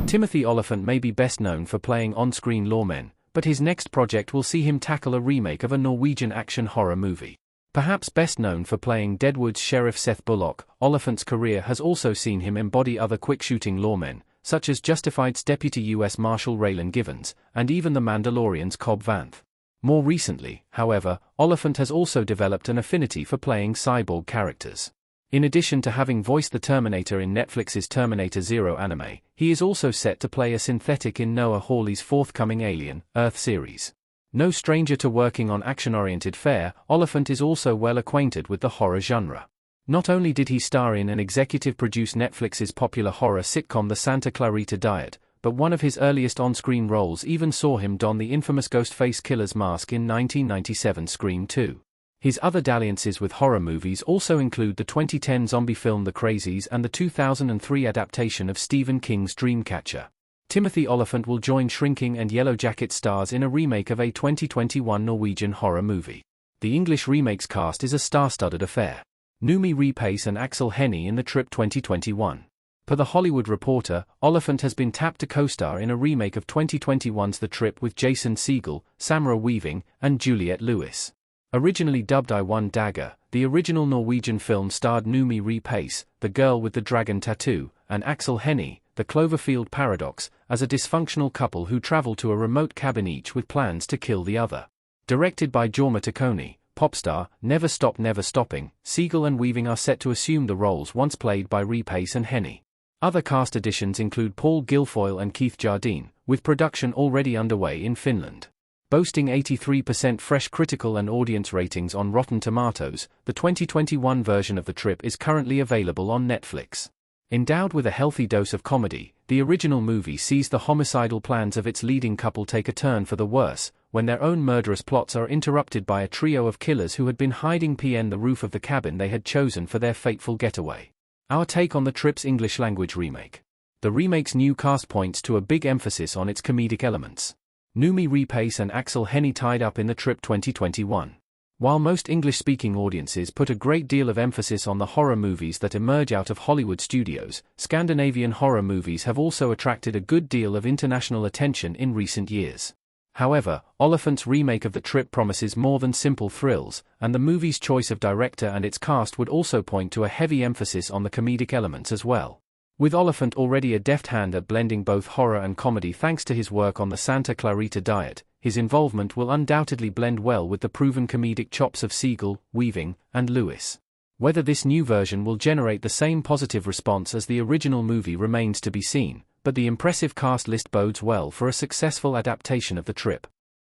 Timothy Olyphant may be best known for playing on-screen lawmen, but his next project will see him tackle a remake of a Norwegian action horror movie. Perhaps best known for playing Deadwood's Sheriff Seth Bullock, Olyphant's career has also seen him embody other quick-shooting lawmen, such as Justified's Deputy U.S. Marshal Raylan Givens, and even The Mandalorian's Cobb Vanth. More recently, however, Olyphant has also developed an affinity for playing cyborg characters. In addition to having voiced the Terminator in Netflix's Terminator Zero anime, he is also set to play a synthetic in Noah Hawley's forthcoming Alien, Earth series. No stranger to working on action-oriented fare, Olyphant is also well acquainted with the horror genre. Not only did he star in and executive-produce Netflix's popular horror sitcom The Santa Clarita Diet, but one of his earliest on-screen roles even saw him don the infamous Ghostface Killer's mask in 1997's Scream 2. His other dalliances with horror movies also include the 2010 zombie film The Crazies and the 2003 adaptation of Stephen King's Dreamcatcher. Timothy Olyphant will join Shrinking and Yellow Jacket stars in a remake of a 2021 Norwegian horror movie. The English remake's cast is a star-studded affair. Noomi Rapace and Axel Hennie in The Trip 2021. Per The Hollywood Reporter, Olyphant has been tapped to co-star in a remake of 2021's The Trip with Jason Segel, Samara Weaving, and Juliette Lewis. Originally dubbed I One Dagger, the original Norwegian film starred Noomi Rapace, the girl with the dragon tattoo, and Axel Hennie, the Cloverfield Paradox, as a dysfunctional couple who travel to a remote cabin each with plans to kill the other. Directed by Jorma Taccone, pop star, Never Stop Never Stopping, Segel and Weaving are set to assume the roles once played by Rapace and Hennie. Other cast additions include Paul Guilfoyle and Keith Jardine, with production already underway in Finland. Boasting 83% fresh critical and audience ratings on Rotten Tomatoes, the 2021 version of The Trip is currently available on Netflix. Endowed with a healthy dose of comedy, the original movie sees the homicidal plans of its leading couple take a turn for the worse, when their own murderous plots are interrupted by a trio of killers who had been hiding PN the roof of the cabin they had chosen for their fateful getaway. Our take on The Trip's English-language remake. The remake's new cast points to a big emphasis on its comedic elements. Noomi Rapace and Axel Hennie tied up in The Trip 2021. While most English-speaking audiences put a great deal of emphasis on the horror movies that emerge out of Hollywood studios, Scandinavian horror movies have also attracted a good deal of international attention in recent years. However, Olyphant's remake of The Trip promises more than simple thrills, and the movie's choice of director and its cast would also point to a heavy emphasis on the comedic elements as well. With Olyphant already a deft hand at blending both horror and comedy thanks to his work on the Santa Clarita Diet, his involvement will undoubtedly blend well with the proven comedic chops of Segel, Weaving, and Lewis. Whether this new version will generate the same positive response as the original movie remains to be seen, but the impressive cast list bodes well for a successful adaptation of The Trip.